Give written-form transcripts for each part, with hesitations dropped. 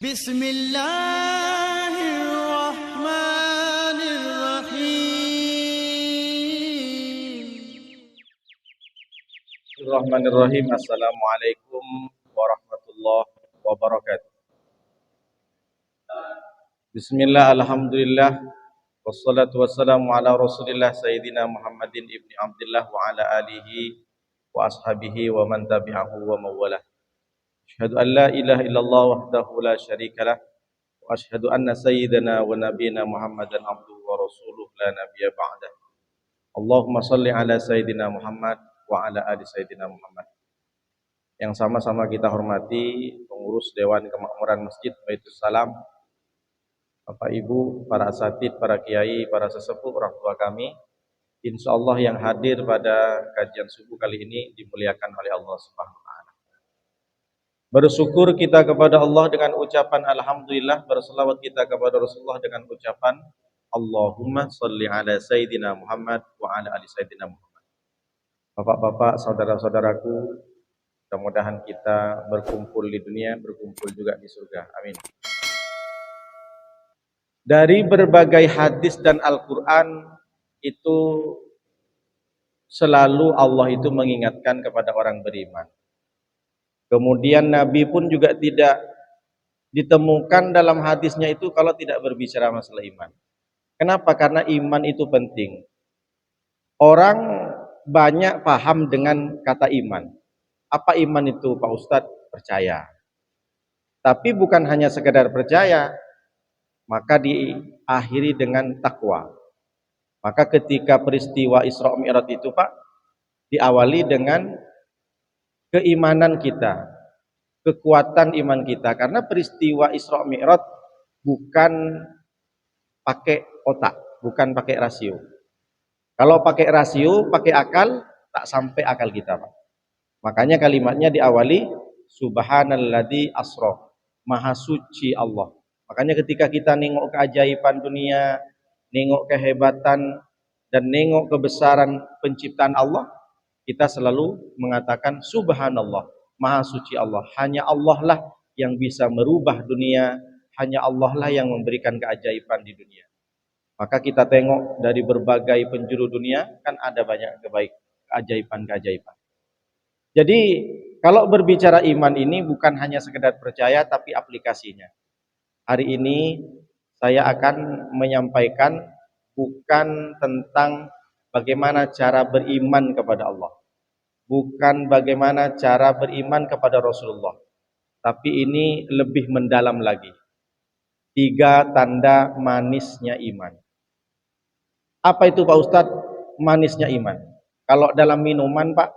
بسم الله الرحمن الرحيم. Bismillahirrahmanirrahim. Assalamualaikum warahmatullahi wabarakatuh. Bismillah, alhamdulillah, wassalatu wassalamu ala rasulillah Sayyidina Muhammadin ibni Abdillah wa ala alihi wa ashabihi wa man tabi'ahu wa mawalah. Asyhadu an la ilaha illallah wahdahu la syarikalah wa asyhadu anna sayyidana wa nabiyana Muhammadan abduhu wa rasuluh la nabiyya ba'dah. Allahumma salli ala sayyidina Muhammad wa ala ali sayyidina Muhammad. Yang sama-sama kita hormati pengurus Dewan Kemakmuran Masjid Baitul Salam, Bapak Ibu, para asatidz, para kiai, para sesepuh, orang tua kami, insyaallah yang hadir pada kajian subuh kali ini dimuliakan oleh Allah Subhanahu wa taala. Bersyukur kita kepada Allah dengan ucapan alhamdulillah, berselawat kita kepada Rasulullah dengan ucapan Allahumma sholli ala sayyidina Muhammad wa ala ali sayyidina Muhammad. Bapak-bapak, saudara-saudaraku, mudah-mudahan kita berkumpul di dunia, berkumpul juga di surga. Amin. Dari berbagai hadis dan Al-Quran itu selalu Allah itu mengingatkan kepada orang beriman. Kemudian Nabi pun juga tidak ditemukan dalam hadisnya itu kalau tidak berbicara masalah iman. Kenapa? Karena iman itu penting. Orang banyak paham dengan kata iman. Apa iman itu, Pak Ustadz? Percaya. Tapi bukan hanya sekedar percaya, maka diakhiri dengan takwa. Maka ketika peristiwa Isra Mi'raj itu, Pak, diawali dengan keimanan kita, kekuatan iman kita. Karena peristiwa Isra Mi'raj bukan pakai otak, bukan pakai rasio. Kalau pakai rasio, pakai akal, tak sampai akal kita, Pak. Makanya kalimatnya diawali Subhanalladzi asra, Maha suci Allah. Makanya ketika kita nengok keajaiban dunia, nengok kehebatan dan nengok kebesaran penciptaan Allah, kita selalu mengatakan Subhanallah, Maha suci Allah. Hanya Allah lah yang bisa merubah dunia, hanya Allah lah yang memberikan keajaiban di dunia. Maka kita tengok dari berbagai penjuru dunia, kan ada banyak keajaiban-keajaiban. Jadi kalau berbicara iman ini bukan hanya sekedar percaya tapi aplikasinya. Hari ini saya akan menyampaikan bukan tentang bagaimana cara beriman kepada Allah, bukan bagaimana cara beriman kepada Rasulullah, tapi ini lebih mendalam lagi. 3 tanda manisnya iman. Apa itu, Pak Ustadz, manisnya iman? Kalau dalam minuman, Pak,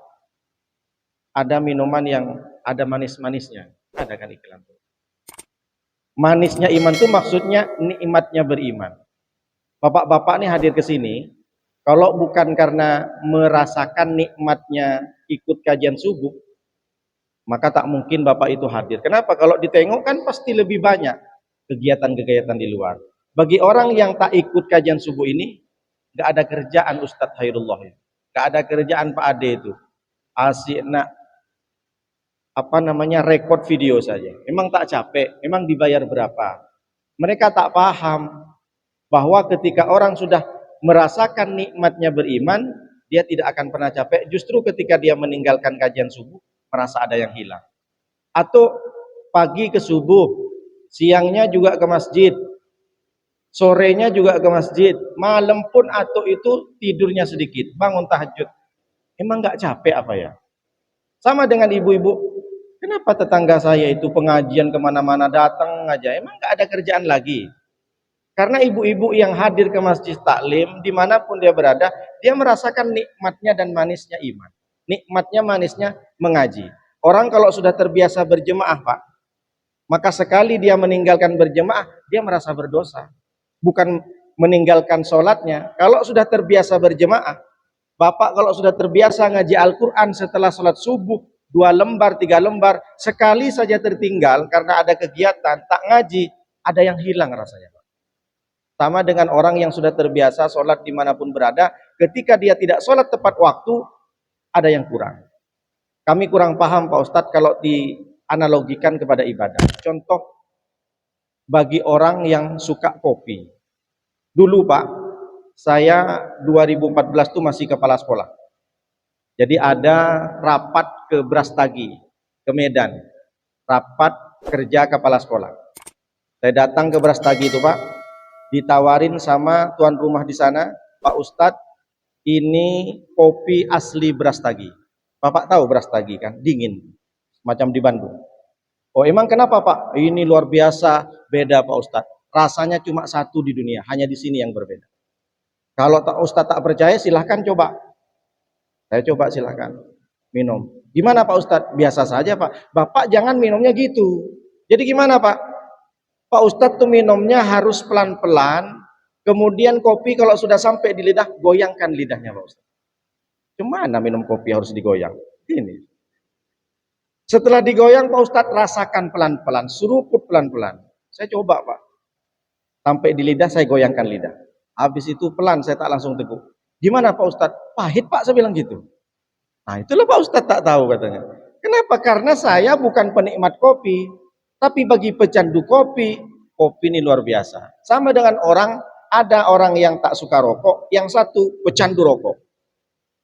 ada minuman yang ada manis-manisnya. Ada kan iklan tuh. Manisnya iman itu maksudnya nikmatnya beriman. Bapak-bapak nih hadir ke sini, kalau bukan karena merasakan nikmatnya ikut kajian subuh, maka tak mungkin Bapak itu hadir. Kenapa? Kalau ditengok kan pasti lebih banyak kegiatan-kegiatan di luar. Bagi orang yang tak ikut kajian subuh ini, gak ada kerjaan Ustadz Hairullah, gak ada kerjaan Pak Ade itu. Asik nak rekod video saja. Memang tak capek, memang dibayar berapa. Mereka tak paham bahwa ketika orang sudah merasakan nikmatnya beriman, dia tidak akan pernah capek. Justru ketika dia meninggalkan kajian subuh, merasa ada yang hilang. Atau pagi ke subuh, siangnya juga ke masjid, sorenya juga ke masjid, malam pun atau itu tidurnya sedikit, bangun tahajud. Emang gak capek apa ya? Sama dengan ibu-ibu, kenapa tetangga saya itu pengajian kemana-mana datang aja, emang gak ada kerjaan lagi? Karena ibu-ibu yang hadir ke masjid taklim, dimanapun dia berada, dia merasakan nikmatnya dan manisnya iman. Nikmatnya, manisnya mengaji. Orang kalau sudah terbiasa berjemaah, Pak, maka sekali dia meninggalkan berjemaah, dia merasa berdosa. Bukan meninggalkan sholatnya. Kalau sudah terbiasa berjemaah, Bapak kalau sudah terbiasa ngaji Al-Quran setelah sholat subuh, 2 lembar, 3 lembar, sekali saja tertinggal karena ada kegiatan, tak ngaji, ada yang hilang rasanya. Sama dengan orang yang sudah terbiasa sholat dimanapun berada, ketika dia tidak sholat tepat waktu, ada yang kurang. Kami kurang paham, Pak Ustadz, kalau dianalogikan kepada ibadah. Contoh, bagi orang yang suka kopi. Dulu Pak, saya 2014 itu masih kepala sekolah. Jadi ada rapat ke Brastagi, ke Medan. Rapat kerja kepala sekolah. Saya datang ke Brastagi itu Pak, ditawarin sama tuan rumah di sana, Pak Ustadz, ini kopi asli Brastagi. Bapak tahu Brastagi kan, dingin, macam di Bandung. Oh emang kenapa Pak? Ini luar biasa, beda Pak Ustadz. Rasanya cuma satu di dunia, hanya di sini yang berbeda. Kalau Ustadz tak percaya silahkan coba. Saya coba silahkan minum. Gimana Pak Ustadz? Biasa saja Pak. Bapak jangan minumnya gitu. Jadi gimana Pak? Pak Ustadz tuh minumnya harus pelan-pelan. Kemudian kopi kalau sudah sampai di lidah, goyangkan lidahnya Pak Ustadz. Gimana minum kopi harus digoyang? Ini. Setelah digoyang Pak Ustadz rasakan pelan-pelan, seruput pelan-pelan. Saya coba Pak. Sampai di lidah saya goyangkan lidah. Habis itu pelan saya tak langsung teguk. Gimana Pak Ustadz? Pahit Pak, saya bilang gitu. Nah itulah Pak Ustadz tak tahu katanya. Kenapa? Karena saya bukan penikmat kopi. Tapi bagi pecandu kopi, kopi ini luar biasa. Sama dengan ada orang yang tak suka rokok, yang satu pecandu rokok.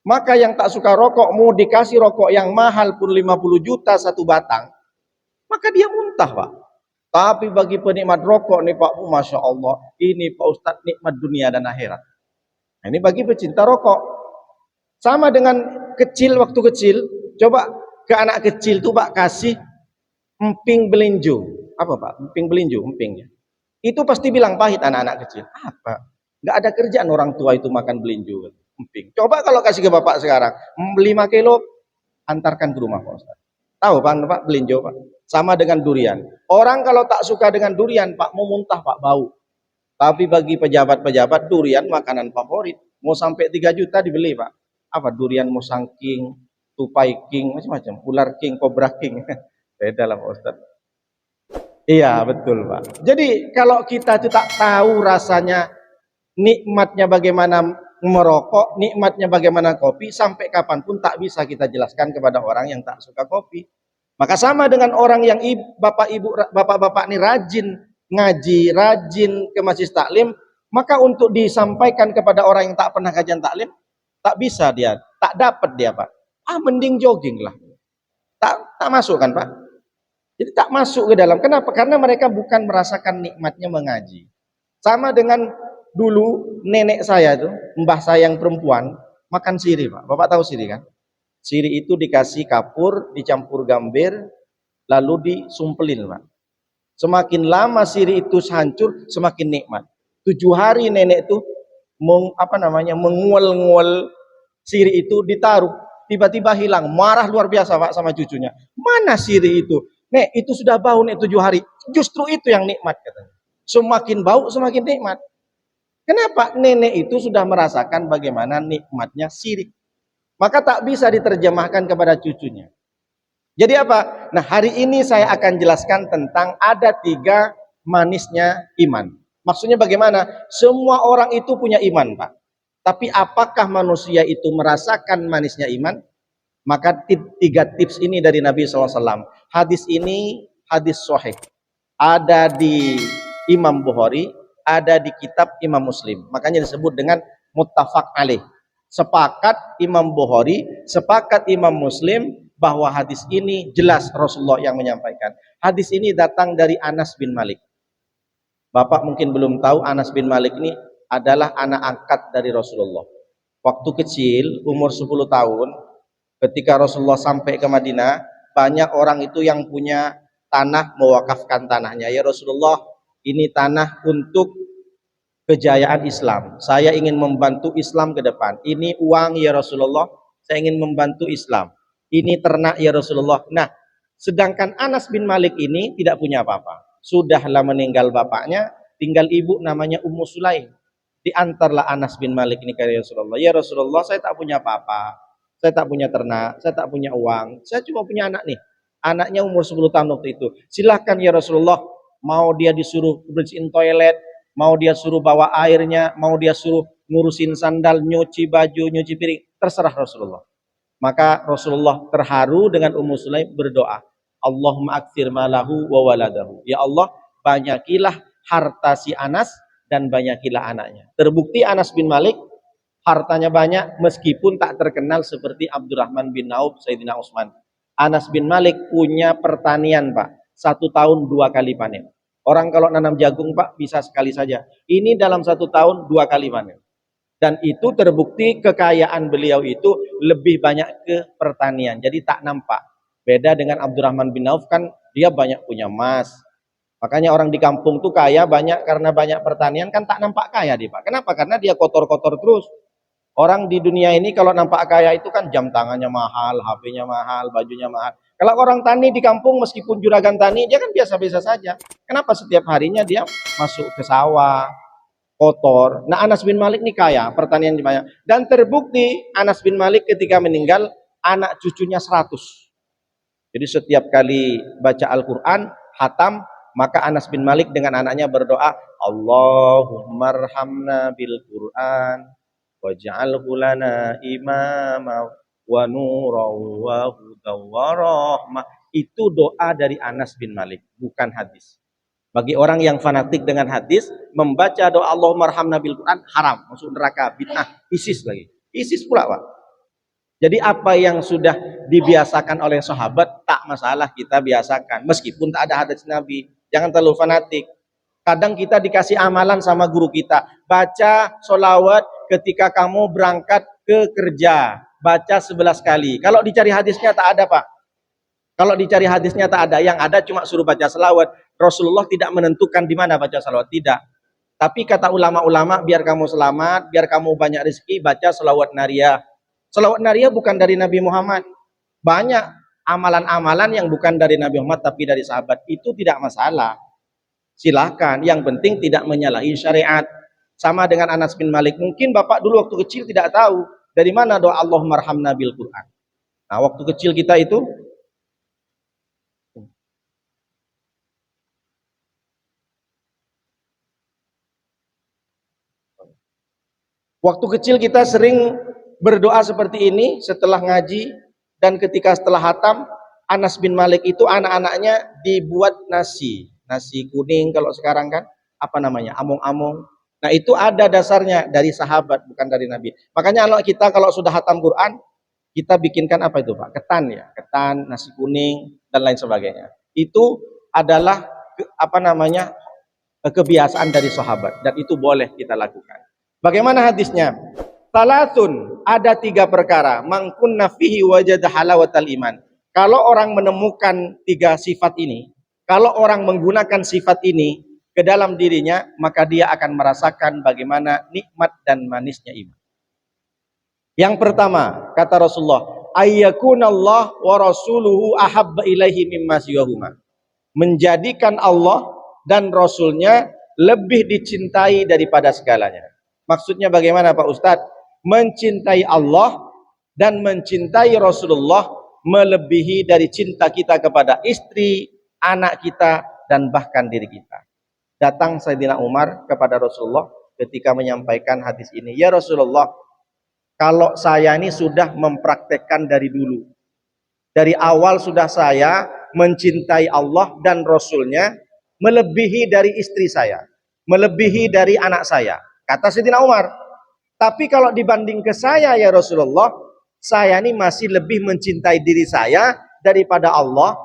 Maka yang tak suka rokok mau dikasih rokok yang mahal pun 50 juta satu batang, maka dia muntah Pak. Tapi bagi penikmat rokok nih Pak, Masya Allah, ini Pak Ustadz nikmat dunia dan akhirat. Nah, ini bagi pecinta rokok. Sama dengan waktu kecil, coba ke anak kecil tuh Pak kasih emping belinju. Apa Pak? Emping belinju, empingnya. Itu pasti bilang pahit anak-anak kecil. Apa? Nggak ada kerjaan orang tua itu makan belinju, emping. Coba kalau kasih ke Bapak sekarang, 5 kilo, antarkan ke rumah Pak Ustadz. Tahu Pak belinju Pak? Sama dengan durian. Orang kalau tak suka dengan durian Pak, mau muntah Pak, bau. Tapi bagi pejabat-pejabat durian makanan favorit. Mau sampai 3 juta dibeli Pak. Apa durian musang king, tupai king, macam-macam. Ular king, kobra king. Beda lah Pak Ustadz. Iya betul Pak. Jadi kalau kita itu tak tahu rasanya, nikmatnya bagaimana merokok, nikmatnya bagaimana kopi, sampai kapanpun tak bisa kita jelaskan kepada orang yang tak suka kopi. Maka sama dengan orang yang bapak-bapak ini rajin ngaji, rajin ke masjid taklim, maka untuk disampaikan kepada orang yang tak pernah kajian taklim, tak bisa dia, tak dapat dia Pak. Mending jogging lah. Tak masuk kan Pak? Jadi tak masuk ke dalam. Kenapa? Karena mereka bukan merasakan nikmatnya mengaji. Sama dengan dulu nenek saya itu, mbah saya yang perempuan, makan sirih Pak. Bapak tahu sirih kan? Sirih itu dikasih kapur, dicampur gambir, lalu disumpelin Pak. Semakin lama sirih itu hancur, semakin nikmat. 7 hari nenek itu menguel-nguel sirih itu ditaruh, tiba-tiba hilang, marah luar biasa Pak sama cucunya. Mana sirih itu? Nek, itu sudah bau nek 7 hari. Justru itu yang nikmat katanya. Semakin bau semakin nikmat. Kenapa? Nenek itu sudah merasakan bagaimana nikmatnya sirih. Maka tak bisa diterjemahkan kepada cucunya. Jadi apa? Nah hari ini saya akan jelaskan tentang ada 3 manisnya iman. Maksudnya bagaimana? Semua orang itu punya iman Pak. Tapi apakah manusia itu merasakan manisnya iman? Maka 3 tips ini dari Nabi SAW. Hadis ini hadis sahih. Ada di Imam Bukhari, ada di kitab Imam Muslim. Makanya disebut dengan muttafaq alaih. Sepakat Imam Bukhari, sepakat Imam Muslim bahwa hadis ini jelas Rasulullah yang menyampaikan. Hadis ini datang dari Anas bin Malik. Bapak mungkin belum tahu, Anas bin Malik ini adalah anak angkat dari Rasulullah. Waktu kecil, umur 10 tahun, ketika Rasulullah sampai ke Madinah, banyak orang itu yang punya tanah, mewakafkan tanahnya. Ya Rasulullah, ini tanah untuk kejayaan Islam. Saya ingin membantu Islam ke depan. Ini uang ya Rasulullah, saya ingin membantu Islam. Ini ternak ya Rasulullah. Nah, sedangkan Anas bin Malik ini tidak punya apa-apa. Sudahlah meninggal bapaknya, tinggal ibu namanya Ummu Sulaim. Diantarlah Anas bin Malik ini ke Rasulullah. Ya Rasulullah, saya tak punya apa-apa. Saya tak punya ternak, saya tak punya uang. Saya cuma punya anak nih. Anaknya umur 10 tahun waktu itu. Silahkan ya Rasulullah, mau dia disuruh bersihin toilet, mau dia suruh bawa airnya, mau dia suruh ngurusin sandal, nyuci baju, nyuci piring, terserah Rasulullah. Maka Rasulullah terharu dengan Ummu Sulaim berdoa, Allahumma aktsir malahu wa waladahu. Ya Allah, banyakilah harta si Anas dan banyakilah anaknya. Terbukti Anas bin Malik hartanya banyak meskipun tak terkenal seperti Abdurrahman bin Auf, Sayyidina Utsman. Anas bin Malik punya pertanian, Pak. 1 tahun 2 kali panen. Orang kalau nanam jagung, Pak, bisa sekali saja. Ini dalam 1 tahun 2 kali panen. Dan itu terbukti kekayaan beliau itu lebih banyak ke pertanian. Jadi tak nampak. Beda dengan Abdurrahman bin Auf, kan dia banyak punya emas. Makanya orang di kampung tuh kaya banyak karena banyak pertanian, kan tak nampak kaya dia, Pak. Kenapa? Karena dia kotor-kotor terus. Orang di dunia ini kalau nampak kaya itu kan jam tangannya mahal, HP-nya mahal, bajunya mahal. Kalau orang tani di kampung meskipun juragan tani, dia kan biasa-biasa saja. Kenapa setiap harinya dia masuk ke sawah, kotor. Nah, Anas bin Malik ini kaya, pertanian banyak. Dan terbukti Anas bin Malik ketika meninggal, anak cucunya 100. Jadi setiap kali baca Al-Quran, hatam, maka Anas bin Malik dengan anaknya berdoa, Allahumma arhamna bil Quran waj'alhu lana imama wa nuran wa hudaw wa rahmah. Itu doa dari Anas bin Malik, bukan hadis. Bagi orang yang fanatik dengan hadis, membaca doa Allahumma arhamna bil Quran haram, masuk neraka, bid'ah, ISIS lagi. ISIS pula, Pak. Jadi apa yang sudah dibiasakan oleh sahabat tak masalah kita biasakan, meskipun tak ada hadis Nabi. Jangan terlalu fanatik. Kadang kita dikasih amalan sama guru kita, baca sholawat ketika kamu berangkat ke kerja, baca 11 kali. Kalau dicari hadisnya tak ada, Pak. Kalau dicari hadisnya tak ada, yang ada cuma suruh baca selawat. Rasulullah tidak menentukan di mana baca selawat, tidak. Tapi kata ulama-ulama, biar kamu selamat, biar kamu banyak rezeki, baca selawat nariyah. Selawat nariyah bukan dari Nabi Muhammad. Banyak amalan-amalan yang bukan dari Nabi Muhammad tapi dari sahabat, itu tidak masalah. Silahkan, yang penting tidak menyalahi syariat. Sama dengan Anas bin Malik, mungkin bapak dulu waktu kecil tidak tahu dari mana doa Allahumma arhamna bil Quran. Nah, waktu kecil kita itu sering berdoa seperti ini setelah ngaji, dan ketika setelah hatam, Anas bin Malik itu anak-anaknya dibuat nasi kuning, kalau sekarang kan apa namanya, among-among. Nah, itu ada dasarnya dari sahabat, bukan dari Nabi. Makanya kalau sudah hatam Quran, kita bikinkan apa itu, Pak? Ketan, ya, ketan, nasi kuning dan lain sebagainya. Itu adalah kebiasaan dari sahabat, dan itu boleh kita lakukan. Bagaimana hadisnya? Salatun, ada 3 perkara, mangkunna fihi wajada halawatal iman. Kalau orang menemukan 3 sifat ini, kalau orang menggunakan sifat ini ke dalam dirinya, maka dia akan merasakan bagaimana nikmat dan manisnya iman. Yang pertama, kata Rasulullah, ayyakunallah wa rasuluhu ahabba ilaihi mimma siwahuma. Menjadikan Allah dan Rasulnya lebih dicintai daripada segalanya. Maksudnya bagaimana, Pak Ustadz? Mencintai Allah dan mencintai Rasulullah melebihi dari cinta kita kepada istri, anak kita, dan bahkan diri kita. Datang Sayyidina Umar kepada Rasulullah ketika menyampaikan hadis ini, ya Rasulullah, kalau saya ini sudah mempraktekkan dari dulu, dari awal sudah saya mencintai Allah dan Rasulnya melebihi dari istri saya, melebihi dari anak saya, kata Sayyidina Umar. Tapi kalau dibanding ke saya, ya Rasulullah, saya ini masih lebih mencintai diri saya daripada Allah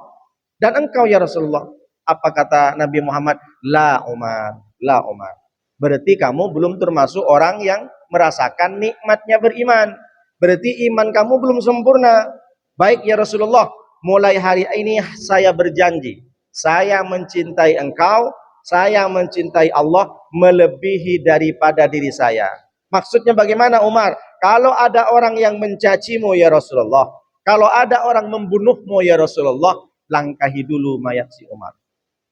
dan engkau, ya Rasulullah. Apa kata Nabi Muhammad? La Umar, la Umar. Berarti kamu belum termasuk orang yang merasakan nikmatnya beriman. Berarti iman kamu belum sempurna. Baik ya Rasulullah, mulai hari ini saya berjanji, saya mencintai engkau, saya mencintai Allah melebihi daripada diri saya. Maksudnya bagaimana, Umar? Kalau ada orang yang mencacimu, ya Rasulullah, kalau ada orang membunuhmu, ya Rasulullah, langkahi dulu mayat si Umar.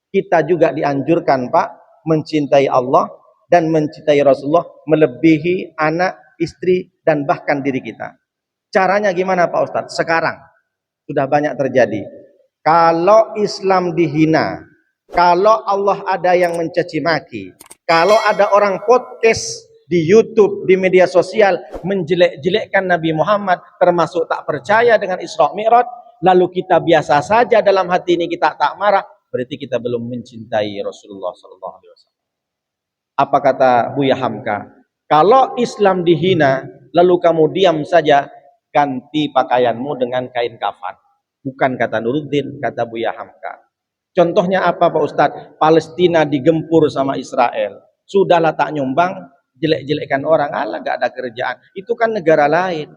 Kita juga dianjurkan, Pak, mencintai Allah dan mencintai Rasulullah melebihi anak, istri, dan bahkan diri kita. Caranya gimana, Pak Ustadz? Sekarang sudah banyak terjadi. Kalau Islam dihina, kalau Allah ada yang mencaci maki, kalau ada orang podcast di YouTube, di media sosial menjelek-jelekkan Nabi Muhammad, termasuk tak percaya dengan Isra Mi'raj, lalu kita biasa saja dalam hati ini, kita tak marah, berarti kita belum mencintai Rasulullah SAW. Apa kata Buya Hamka? Kalau Islam dihina, lalu kamu diam saja, ganti pakaianmu dengan kain kafan. Bukan kata Nuruddin, kata Buya Hamka. Contohnya apa Pak Ustadz? Palestina digempur sama Israel. Sudahlah tak nyumbang, jelek-jelekkan orang. Alah, gak ada kerjaan. Itu kan negara lain.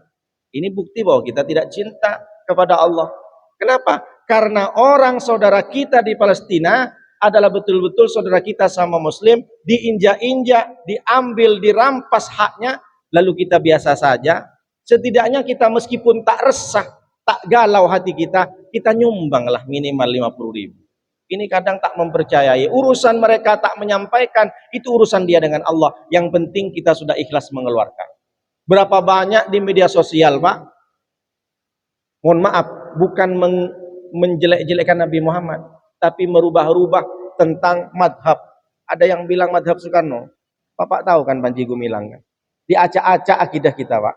Ini bukti bahwa kita tidak cinta kepada Allah. Kenapa? Karena orang saudara kita di Palestina adalah betul-betul saudara kita sama Muslim, diinjak-injak, diambil, dirampas haknya, lalu kita biasa saja. Setidaknya kita meskipun tak resah, tak galau hati kita nyumbanglah minimal 50.000. Ini kadang tak mempercayai. Urusan mereka tak menyampaikan, itu urusan dia dengan Allah. Yang penting kita sudah ikhlas mengeluarkan. Berapa banyak di media sosial, Pak? Mohon maaf, bukan menjelek-jelekkan Nabi Muhammad, tapi merubah-rubah tentang madhab. Ada yang bilang madhab Soekarno. Bapak tahu kan Panji Gumilang kan? Diacak-acak akidah kita, Pak.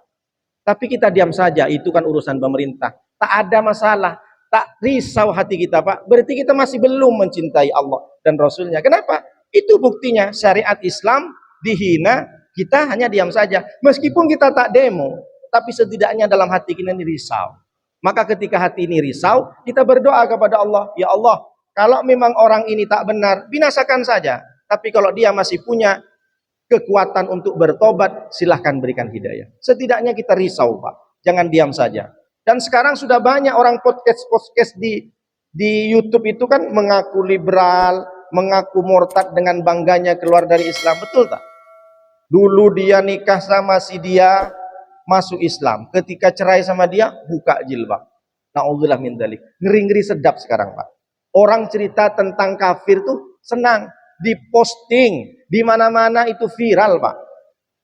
Tapi kita diam saja, itu kan urusan pemerintah. Tak ada masalah, tak risau hati kita, Pak. Berarti kita masih belum mencintai Allah dan Rasulnya. Kenapa? Itu buktinya syariat Islam dihina, kita hanya diam saja. Meskipun kita tak demo, tapi setidaknya dalam hati kita ini risau. Maka ketika hati ini risau, kita berdoa kepada Allah, ya Allah, kalau memang orang ini tak benar, binasakan saja. Tapi kalau dia masih punya kekuatan untuk bertobat, silahkan berikan hidayah. Setidaknya kita risau, Pak. Jangan diam saja. Dan sekarang sudah banyak orang podcast di YouTube itu kan mengaku liberal, mengaku murtad dengan bangganya keluar dari Islam. Betul tak? Dulu dia nikah sama si dia, masuk Islam. Ketika cerai sama dia, buka jilbab. Na'udzubillah min dzalik. Ngeri-ngeri sedap sekarang, Pak. Orang cerita tentang kafir tuh senang, diposting di mana-mana, itu viral, Pak.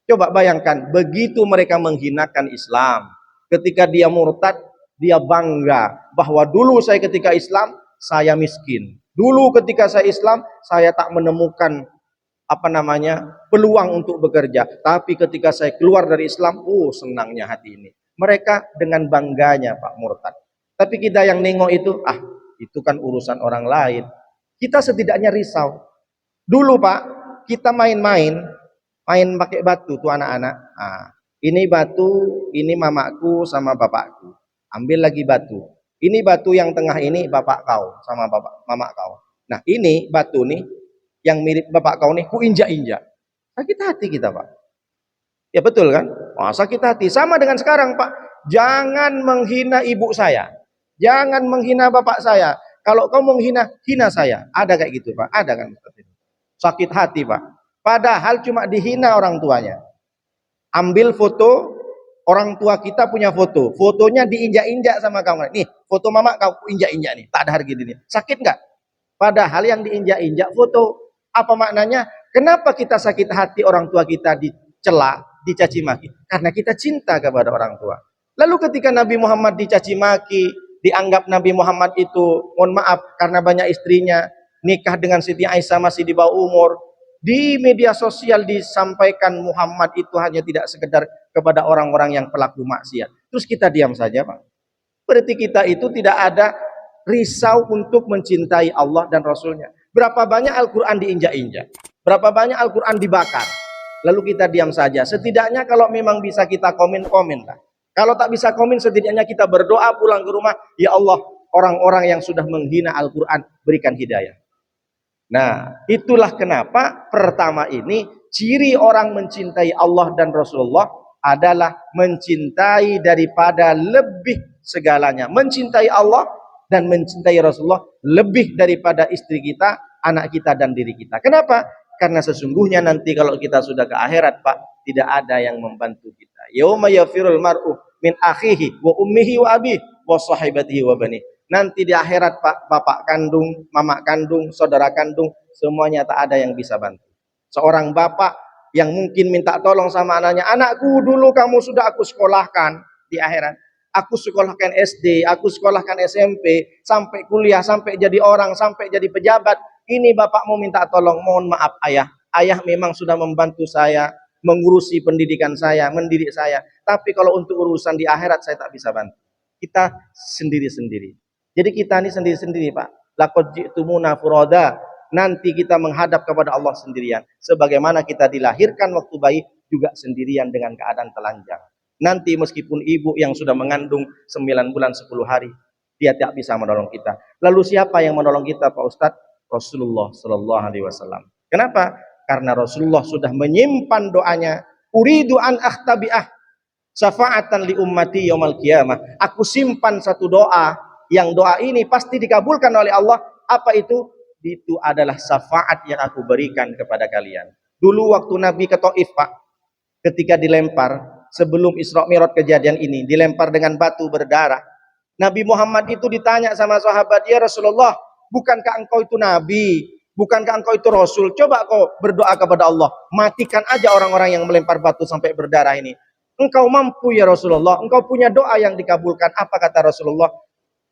Coba bayangkan, begitu mereka menghinakan Islam, ketika dia murtad, dia bangga bahwa dulu saya ketika Islam saya miskin. Dulu ketika saya Islam saya tak menemukan peluang untuk bekerja. Tapi ketika saya keluar dari Islam, senangnya hati ini. Mereka dengan bangganya, Pak, murtad. Tapi kita yang nengok itu kan urusan orang lain. Kita setidaknya risau. Dulu, Pak, kita main pakai batu tuh anak-anak. Ini batu, ini mamaku sama bapakku. Ambil lagi batu. Ini batu yang tengah ini bapak kau sama mama kau. Nah, ini batu nih yang mirip bapak kau nih, ku injak-injak. Sakit hati kita, Pak. Ya betul kan? Sakit hati. Sama dengan sekarang, Pak. Jangan menghina ibu saya. Jangan menghina bapak saya. Kalau kau menghina, hina saya. Ada kayak gitu, Pak. Ada kan? Sakit hati, Pak. Padahal cuma dihina orang tuanya. Ambil foto, orang tua kita punya foto. Fotonya diinjak-injak sama kamu. Nih, foto mama kau injak-injak nih. Tak ada harga diri. Sakit nggak? Padahal yang diinjak-injak foto. Apa maknanya? Kenapa kita sakit hati orang tua kita dicela, dicaci maki? Karena kita cinta kepada orang tua. Lalu ketika Nabi Muhammad dicaci maki, dianggap Nabi Muhammad itu, mohon maaf, karena banyak istrinya, nikah dengan Siti Aisyah masih di bawah umur. Di media sosial disampaikan Muhammad itu hanya tidak sekedar kepada orang-orang yang pelaku maksiat. Terus kita diam saja, Pak. Berarti kita itu tidak ada risau untuk mencintai Allah dan Rasulnya. Berapa banyak Al-Quran diinjak-injak, berapa banyak Al-Quran dibakar, lalu kita diam saja. Setidaknya kalau memang bisa kita komen lah. Kalau tak bisa komen, setidaknya kita berdoa pulang ke rumah, ya Allah, orang-orang yang sudah menghina Al-Quran berikan hidayah. Nah, itulah kenapa pertama ini ciri orang mencintai Allah dan Rasulullah adalah mencintai daripada lebih segalanya. Mencintai Allah dan mencintai Rasulullah lebih daripada istri kita, anak kita, dan diri kita. Kenapa? Karena sesungguhnya nanti kalau kita sudah ke akhirat, Pak, tidak ada yang membantu kita. Yauma yafirul mar'u min akhihi wa ummihi wa abihi wa sahibatihi wa bani. Nanti di akhirat, Pak, bapak kandung, mama kandung, saudara kandung, semuanya tak ada yang bisa bantu. Seorang bapak yang mungkin minta tolong sama anaknya, anakku dulu kamu sudah aku sekolahkan di akhirat. Aku sekolahkan SD, aku sekolahkan SMP, sampai kuliah, sampai jadi orang, sampai jadi pejabat. Ini bapakmu minta tolong, mohon maaf ayah. Ayah memang sudah membantu saya, mengurusi pendidikan saya, mendidik saya. Tapi kalau untuk urusan di akhirat saya tak bisa bantu. Kita sendiri-sendiri. Jadi kita ini sendiri-sendiri, Pak. Laqad ji'tumuna furada. Nanti kita menghadap kepada Allah sendirian. Sebagaimana kita dilahirkan waktu bayi juga sendirian dengan keadaan telanjang. Nanti meskipun ibu yang sudah mengandung 9 bulan 10 hari, dia tidak bisa menolong kita. Lalu siapa yang menolong kita, Pak Ustadz? Rasulullah Sallallahu Alaihi Wasallam. Kenapa? Karena Rasulullah sudah menyimpan doanya. Uridu an akhtabi'ah syafa'atan li ummati yaumal qiyamah. Aku simpan satu doa, yang doa ini pasti dikabulkan oleh Allah. Apa itu? Itu adalah syafaat yang aku berikan kepada kalian. Dulu waktu Nabi ke Taif, Pak, ketika dilempar, sebelum Isra Mi'raj kejadian ini, dilempar dengan batu berdarah. Nabi Muhammad itu ditanya sama sahabat, ya Rasulullah, bukankah engkau itu Nabi? Bukankah engkau itu Rasul? Coba kau berdoa kepada Allah, matikan aja orang-orang yang melempar batu sampai berdarah ini. Engkau mampu ya Rasulullah, engkau punya doa yang dikabulkan. Apa kata Rasulullah?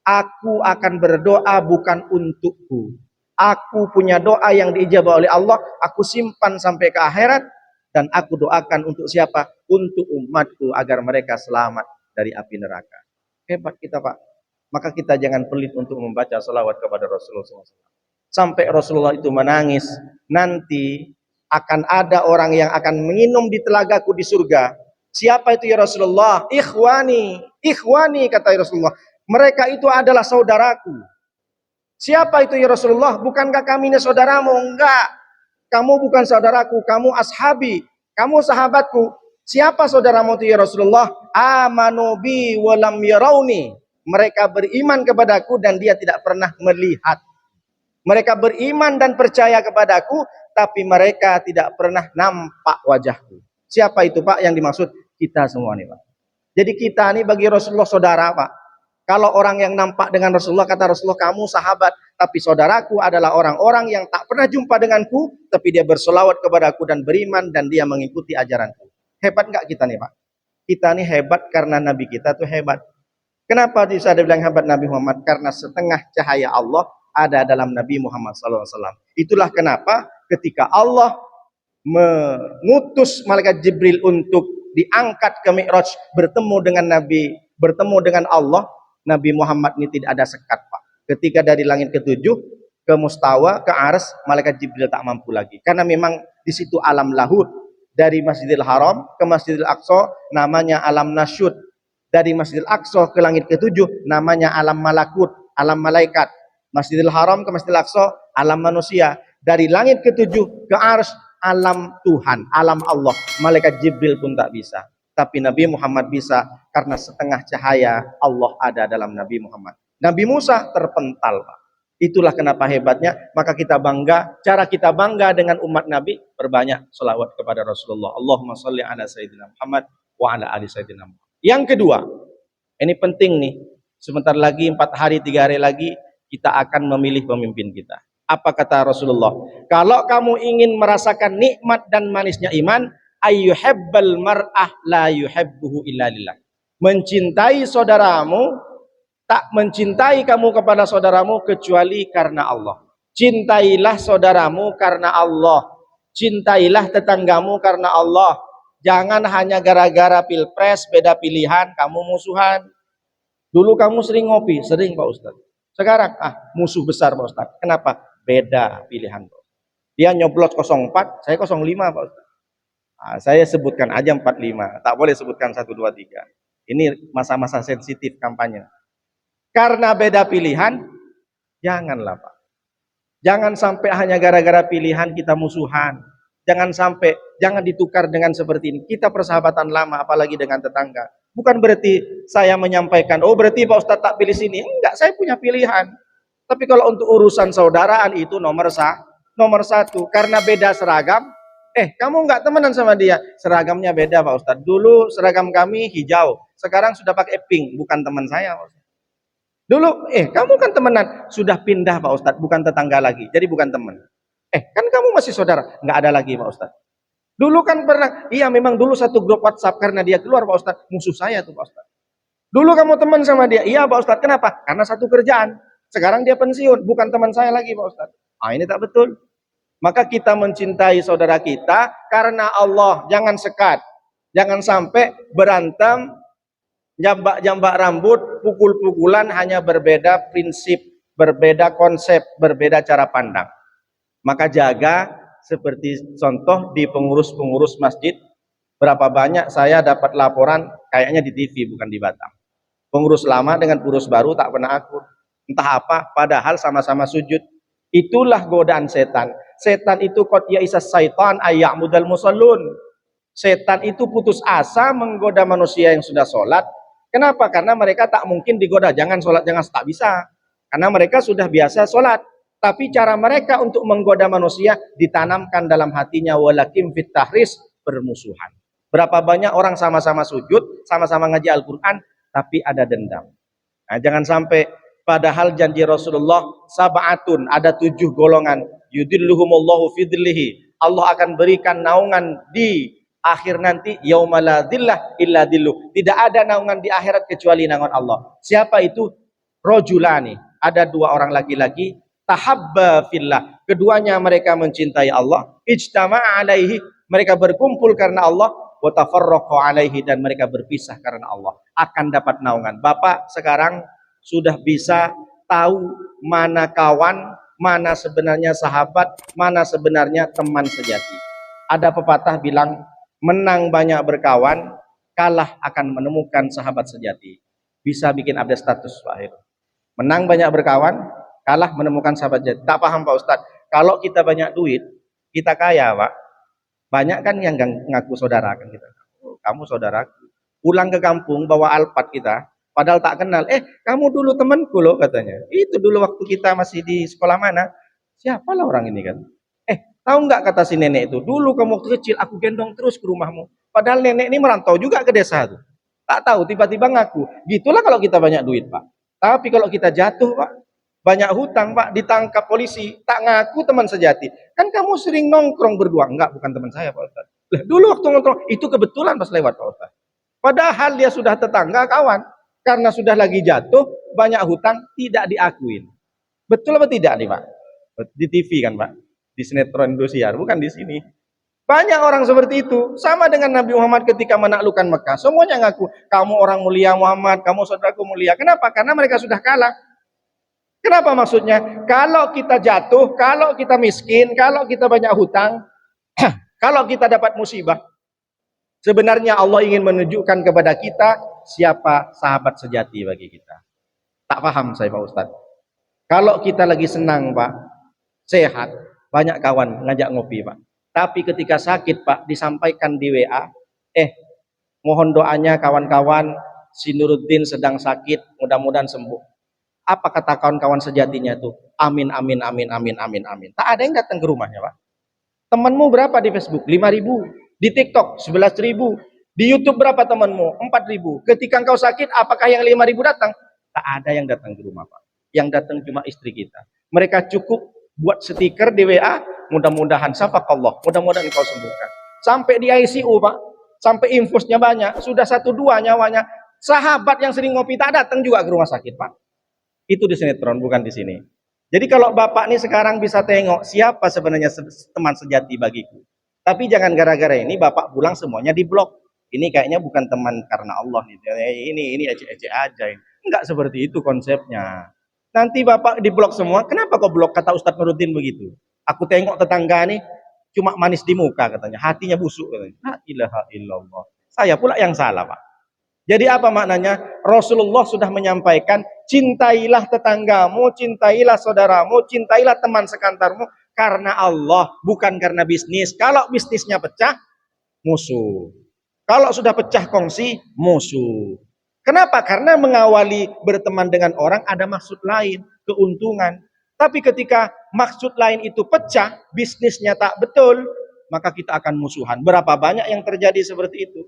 Aku akan berdoa bukan untukku. Aku punya doa yang diijabah oleh Allah, aku simpan sampai ke akhirat, dan aku doakan untuk siapa? Untuk umatku agar mereka selamat dari api neraka. Hebat kita, Pak. Maka kita jangan pelit untuk membaca salawat kepada Rasulullah SAW. Sampai Rasulullah itu menangis, nanti akan ada orang yang akan menginum di telagaku di surga. Siapa itu ya Rasulullah? Ikhwani, ikhwani kata Rasulullah. Mereka itu adalah saudaraku. Siapa itu ya Rasulullah? Bukankah kami ini saudaramu? Enggak. Kamu bukan saudaraku, kamu ashabi, kamu sahabatku. Siapa saudaramu itu ya Rasulullah? Amanu bi wa lam yarawni. Mereka beriman kepadaku dan dia tidak pernah melihat. Mereka beriman dan percaya kepadaku, tapi mereka tidak pernah nampak wajahku. Siapa itu, Pak, yang dimaksud? Kita semua nih, Pak. Jadi kita nih bagi Rasulullah saudara, Pak. Kalau orang yang nampak dengan Rasulullah, kata Rasulullah, kamu sahabat, tapi saudaraku adalah orang-orang yang tak pernah jumpa denganku, tapi dia bersolawat kepadaku dan beriman dan dia mengikuti ajaranku. Hebat nggak kita nih, Pak? Kita nih hebat karena Nabi kita tuh hebat. Kenapa bisa dibilang hebat Nabi Muhammad? Karena setengah cahaya Allah ada dalam Nabi Muhammad SAW. Itulah kenapa ketika Allah mengutus malaikat Jibril untuk diangkat ke Mi'raj, bertemu dengan Nabi, bertemu dengan Allah, Nabi Muhammad ini tidak ada sekat, Pak. Ketika dari langit ke-7 ke Mustawa, ke Ars, malaikat Jibril tak mampu lagi. Karena memang di situ alam lahud. Dari Masjidil Haram ke Masjidil Aqsa namanya alam nasyud. Dari Masjidil Aqsa ke langit ke-7 namanya alam malakut, alam malaikat. Masjidil Haram ke Masjidil Aqsa alam manusia. Dari langit ke-7 ke Ars alam Tuhan, alam Allah. Malaikat Jibril pun tak bisa. Tapi Nabi Muhammad bisa karena setengah cahaya Allah ada dalam Nabi Muhammad. Nabi Musa terpental, Pak. Itulah kenapa hebatnya. Maka kita bangga, cara kita bangga dengan umat Nabi, perbanyak selawat kepada Rasulullah. Allahumma sholli ala Sayyidina Muhammad wa ala ali Sayyidina Muhammad. Yang kedua, ini penting nih. Sebentar lagi, 4 hari, 3 hari lagi, kita akan memilih pemimpin kita. Apa kata Rasulullah? Kalau kamu ingin merasakan nikmat dan manisnya iman, ayyuhibbal mar'ah la yuhibbuhu illa lillah. Mencintai saudaramu, tak mencintai kamu kepada saudaramu kecuali karena Allah. Cintailah saudaramu karena Allah. Cintailah tetanggamu karena Allah. Jangan hanya gara-gara pilpres beda pilihan kamu musuhan. Dulu kamu sering ngopi, sering Pak Ustadz. Sekarang musuh besar Pak Ustadz. Kenapa? Beda pilihan. Dia nyoblos 04, saya 05 Pak Ustadz. Saya sebutkan aja 45, tak boleh sebutkan 1, 2, 3. Ini masa-masa sensitif kampanye. Karena beda pilihan, janganlah Pak. Jangan sampai hanya gara-gara pilihan kita musuhan. Jangan sampai, jangan ditukar dengan seperti ini. Kita persahabatan lama, apalagi dengan tetangga. Bukan berarti saya menyampaikan, oh berarti Pak Ustadz tak pilih sini. Enggak, saya punya pilihan. Tapi kalau untuk urusan saudaraan itu nomor 1. Karena beda seragam, kamu nggak temenan sama dia, seragamnya beda Pak Ustadz. Dulu seragam kami hijau, sekarang sudah pakai pink, bukan teman saya Pak Ustadz. Dulu, kamu kan temenan, sudah pindah Pak Ustadz, bukan tetangga lagi, jadi bukan teman. Kan kamu masih saudara, nggak ada lagi Pak Ustadz. Dulu kan pernah, iya memang dulu satu grup WhatsApp, karena dia keluar Pak Ustadz, musuh saya tuh Pak Ustadz. Dulu kamu teman sama dia, iya Pak Ustadz, kenapa? Karena satu kerjaan, sekarang dia pensiun, bukan teman saya lagi Pak Ustadz. Ini tak betul. Maka kita mencintai saudara kita karena Allah. Jangan sekat. Jangan sampai berantem, jambak-jambak rambut, pukul-pukulan hanya berbeda prinsip, berbeda konsep, berbeda cara pandang. Maka jaga, seperti contoh di pengurus-pengurus masjid, berapa banyak saya dapat laporan kayaknya di TV bukan di Batam. Pengurus lama dengan pengurus baru tak pernah akur. Entah apa, padahal sama-sama sujud. Itulah godaan setan. Setan itu qad ya'isa syaitan ayya'mudal musallun. Setan itu putus asa menggoda manusia yang sudah sholat. Kenapa? Karena mereka tak mungkin digoda. Jangan sholat, jangan, tak bisa. Karena mereka sudah biasa sholat. Tapi cara mereka untuk menggoda manusia ditanamkan dalam hatinya, walakim fit tahris, bermusuhan. Berapa banyak orang sama-sama sujud, sama-sama ngaji Al-Quran, tapi ada dendam. Nah, jangan sampai, padahal janji Rasulullah sab'atun, ada 7 golongan, yudilluhumullahu fidlihi, Allah akan berikan naungan di akhir nanti, yaumala dhillah illa dhilluh, tidak ada naungan di akhirat kecuali naungan Allah. Siapa itu? Rajulani, ada 2 orang laki-laki, tahabba fillah, keduanya mereka mencintai Allah, ijtama'a alaihi, mereka berkumpul karena Allah, wa tafarraqa alaihi, dan mereka berpisah karena Allah, akan dapat naungan. Bapak sekarang sudah bisa tahu mana kawan, mana sebenarnya sahabat, mana sebenarnya teman sejati. Ada pepatah bilang, menang banyak berkawan, kalah akan menemukan sahabat sejati. Bisa bikin update status Pak Heru. Menang banyak berkawan, kalah menemukan sahabat sejati. Tak paham Pak Ustadz, kalau kita banyak duit, kita kaya Pak, banyak kan yang ngaku saudara kan kita. Oh, kamu saudaraku. Pulang ke kampung bawa Alphard kita, padahal tak kenal. Kamu dulu temanku loh katanya. Itu dulu waktu kita masih di sekolah mana? Siapalah orang ini kan? Tahu nggak kata si nenek itu? Dulu kamu waktu kecil aku gendong terus ke rumahmu. Padahal nenek ini merantau juga ke desa tuh. Tak tahu tiba-tiba ngaku. Gitulah kalau kita banyak duit Pak. Tapi kalau kita jatuh Pak, banyak hutang Pak, ditangkap polisi, tak ngaku teman sejati. Kan kamu sering nongkrong berdua. Enggak, bukan teman saya Pak Ustaz. Dulu waktu nongkrong itu kebetulan pas lewat Pak Ustaz. Padahal dia sudah tetangga, kawan. Karena sudah lagi jatuh, banyak hutang, tidak diakuin. Betul apa tidak nih Pak? Di TV kan Pak? Di sinetron Indosiar, bukan di sini. Banyak orang seperti itu. Sama dengan Nabi Muhammad ketika menaklukkan Mekah. Semuanya ngaku, kamu orang mulia Muhammad, kamu saudaraku mulia. Kenapa? Karena mereka sudah kalah. Kenapa maksudnya? Kalau kita jatuh, kalau kita miskin, kalau kita banyak hutang, kalau kita dapat musibah, sebenarnya Allah ingin menunjukkan kepada kita siapa sahabat sejati bagi kita. Tak paham saya Pak Ustadz. Kalau kita lagi senang Pak, sehat, banyak kawan ngajak ngopi Pak. Tapi ketika sakit Pak, disampaikan di WA, mohon doanya kawan-kawan, si Nuruddin sedang sakit, mudah-mudahan sembuh. Apa kata kawan-kawan sejatinya itu? Amin, amin, amin, amin, amin, amin. Tak ada yang datang ke rumahnya Pak. Temanmu berapa di Facebook? 5.000. Di TikTok 11.000. Di YouTube berapa temanmu? 4.000. Ketika engkau sakit, apakah yang 5.000 datang? Tak ada yang datang ke rumah Pak. Yang datang cuma istri kita. Mereka cukup buat stiker di WA, mudah-mudahan syafakallah, mudah-mudahan engkau sembuhkan. Sampai di ICU Pak, sampai infusnya banyak, sudah 1-2 nyawanya. Sahabat yang sering ngopi tak datang juga ke rumah sakit Pak. Itu di sinetron, bukan di sini. Jadi kalau Bapak ini sekarang bisa tengok siapa sebenarnya teman sejati bagiku. Tapi jangan gara-gara ini Bapak pulang semuanya diblok. Ini kayaknya bukan teman karena Allah nih. Ini ecek-ecek aja. Enggak seperti itu konsepnya. Nanti Bapak diblok semua. Kenapa kok blok? Kata Ustadz Nuruddin begitu. Aku tengok tetangga nih cuma manis di muka katanya, hatinya busuk katanya. La ilaha illallah. Saya pula yang salah Pak. Jadi apa maknanya? Rasulullah sudah menyampaikan, cintailah tetanggamu, cintailah saudaramu, cintailah teman sekantarmu karena Allah, bukan karena bisnis. Kalau bisnisnya pecah, musuh. Kalau sudah pecah kongsi, musuh. Kenapa? Karena mengawali berteman dengan orang ada maksud lain, keuntungan. Tapi ketika maksud lain itu pecah, bisnisnya tak betul, maka kita akan musuhan. Berapa banyak yang terjadi seperti itu?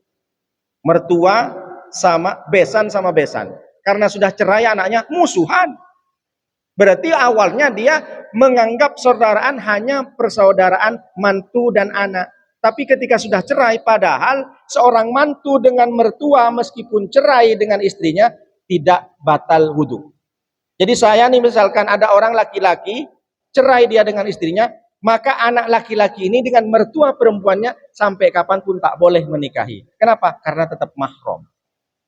Mertua sama besan, karena sudah cerai anaknya, musuhan. Berarti awalnya dia menganggap saudaraan hanya persaudaraan mantu dan anak. Tapi ketika sudah cerai, padahal seorang mantu dengan mertua meskipun cerai dengan istrinya tidak batal wudhu. Jadi saya nih misalkan ada orang laki-laki cerai dia dengan istrinya, maka anak laki-laki ini dengan mertua perempuannya sampai kapanpun tak boleh menikahi. Kenapa? Karena tetap mahram.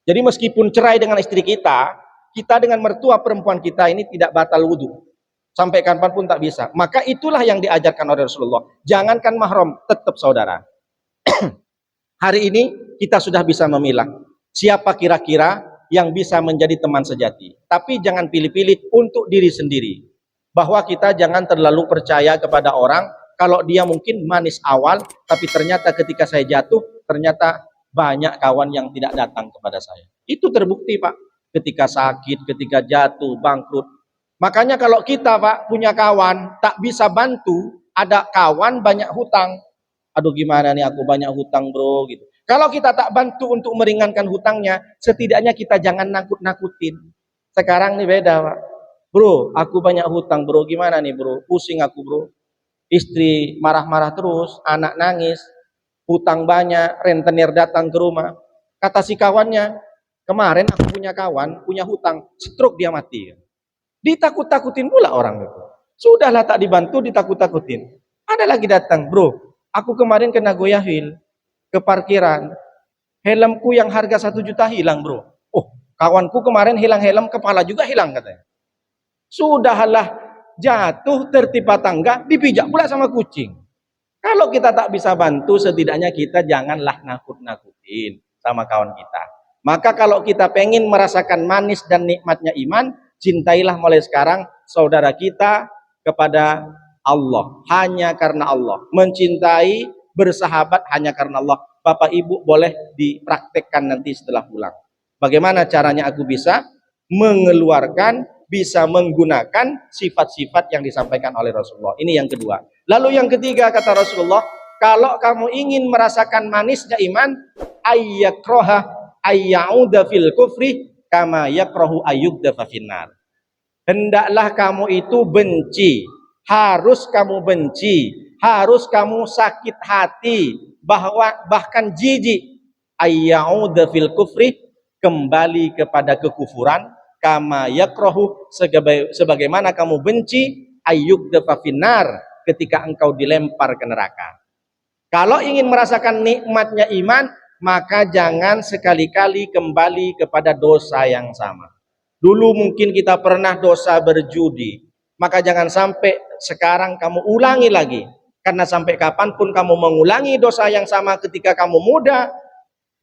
Jadi meskipun cerai dengan istri kita, kita dengan mertua perempuan kita ini tidak batal wudhu. Sampai kapanpun tak bisa. Maka itulah yang diajarkan oleh Rasulullah. Jangankan mahram, tetap saudara. Hari ini kita sudah bisa memilah siapa kira-kira yang bisa menjadi teman sejati. Tapi jangan pilih-pilih untuk diri sendiri. Bahwa kita jangan terlalu percaya kepada orang kalau dia mungkin manis awal, tapi ternyata ketika saya jatuh, ternyata banyak kawan yang tidak datang kepada saya. Itu terbukti, Pak. Ketika sakit, ketika jatuh, bangkrut. Makanya kalau kita, Pak, punya kawan, tak bisa bantu, ada kawan banyak hutang. Aduh gimana nih aku banyak hutang bro gitu. Kalau kita tak bantu untuk meringankan hutangnya, setidaknya kita jangan nakut-nakutin. Sekarang nih beda Pak. Bro, aku banyak hutang bro, gimana nih bro? Pusing aku bro. Istri marah-marah terus, anak nangis, hutang banyak, rentenir datang ke rumah. Kata si kawannya, kemarin aku punya kawan, punya hutang, stroke dia mati. Ditakut-takutin pula orang itu. Sudahlah tak dibantu, ditakut-takutin. Ada lagi datang, bro, aku kemarin kena goyahil ke parkiran. Helmku yang harga 1 juta hilang bro. Oh, kawanku kemarin hilang helm, kepala juga hilang katanya. Sudahlah, jatuh tertimpa tangga, dipijak pula sama kucing. Kalau kita tak bisa bantu, setidaknya kita janganlah nakut-nakutin sama kawan kita. Maka kalau kita pengen merasakan manis dan nikmatnya iman, cintailah mulai sekarang saudara kita kepada Allah, hanya karena Allah. Mencintai, bersahabat hanya karena Allah. Bapak Ibu boleh dipraktekkan nanti setelah pulang. Bagaimana caranya aku bisa mengeluarkan, bisa menggunakan sifat-sifat yang disampaikan oleh Rasulullah. Ini yang kedua. Lalu yang ketiga kata Rasulullah, kalau kamu ingin merasakan manisnya iman, ayyakroha ayyauda fil kufri kama yakrahu ayyugda finnar. Hendaklah kamu itu benci, harus kamu benci, harus kamu sakit hati, bahkan jijik, ayyauda fil kufri, kembali kepada kekufuran, kama yakrahu, sebagaimana kamu benci ayyugda finnar, ketika engkau dilempar ke neraka. Kalau ingin merasakan nikmatnya iman, maka jangan sekali-kali kembali kepada dosa yang sama. Dulu mungkin kita pernah dosa berjudi, maka jangan sampai sekarang kamu ulangi lagi. Karena sampai kapanpun kamu mengulangi dosa yang sama ketika kamu muda,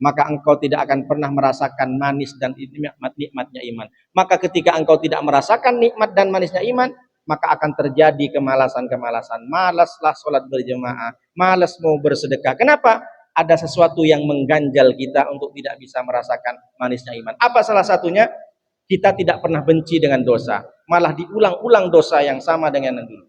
maka engkau tidak akan pernah merasakan manis dan nikmatnya iman. Maka ketika engkau tidak merasakan nikmat dan manisnya iman, maka akan terjadi kemalasan-kemalasan. Malaslah sholat berjemaah, malas mau bersedekah. Kenapa? Ada sesuatu yang mengganjal kita untuk tidak bisa merasakan manisnya iman. Apa salah satunya? Kita tidak pernah benci dengan dosa, malah diulang-ulang dosa yang sama dengan yang dulu.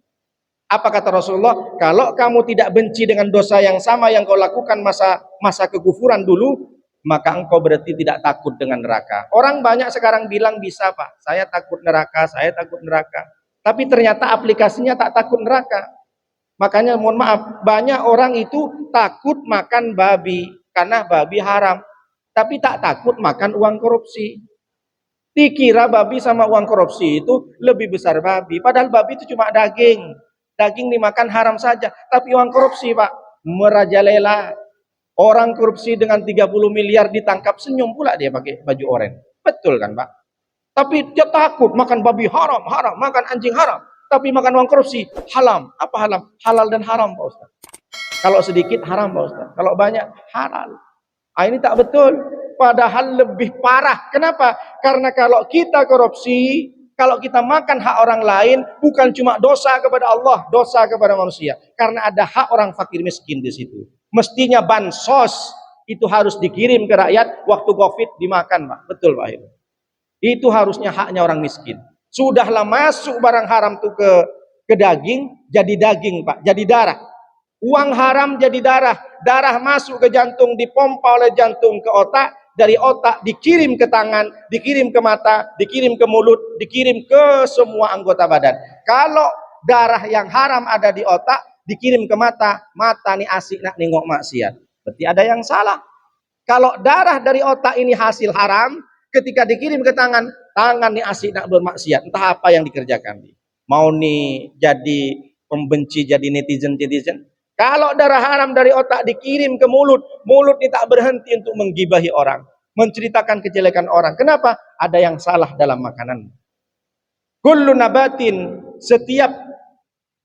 Apa kata Rasulullah? Kalau kamu tidak benci dengan dosa yang sama yang kau lakukan masa kekufuran dulu, maka engkau berarti tidak takut dengan neraka. Orang banyak sekarang bilang bisa Pak, saya takut neraka, saya takut neraka. Tapi ternyata aplikasinya tak takut neraka. Makanya mohon maaf, banyak orang itu takut makan babi karena babi haram, tapi tak takut makan uang korupsi. Dikira babi sama uang korupsi itu lebih besar babi, padahal babi itu cuma daging. Daging dimakan haram saja, tapi uang korupsi Pak merajalela. Orang korupsi dengan 30 miliar ditangkap, senyum pula dia pakai baju oranye. Betul kan Pak? Tapi dia takut makan babi haram, makan anjing haram. Tapi makan uang korupsi halal. Apa halal? Halal dan haram Pak Ustaz. Kalau sedikit haram Pak Ustaz, kalau banyak halal. Ini tak betul. Padahal lebih parah. Kenapa? Karena kalau kita korupsi, kalau kita makan hak orang lain, bukan cuma dosa kepada Allah, dosa kepada manusia. Karena ada hak orang fakir miskin di situ. Mestinya bansos itu harus dikirim ke rakyat, waktu Covid dimakan Pak. Betul Pak. Itu harusnya haknya orang miskin. Sudahlah masuk barang haram tuh ke daging, jadi daging Pak, jadi darah. Uang haram jadi darah, darah masuk ke jantung, dipompa oleh jantung ke otak, dari otak dikirim ke tangan, dikirim ke mata, dikirim ke mulut, dikirim ke semua anggota badan. Kalau darah yang haram ada di otak, dikirim ke mata, mata nih asik nak nengok maksiat. Berarti ada yang salah. Kalau darah dari otak ini hasil haram, ketika dikirim ke tangan, tangan nih asik nak bermaksiat. Entah apa yang dikerjakan. Mau nih jadi pembenci, jadi netizen. Kalau darah haram dari otak dikirim ke mulut, mulut ini tak berhenti untuk menggibahi orang, menceritakan kejelekan orang. Kenapa? ada yang salah dalam makanan. Kullu nabatin, setiap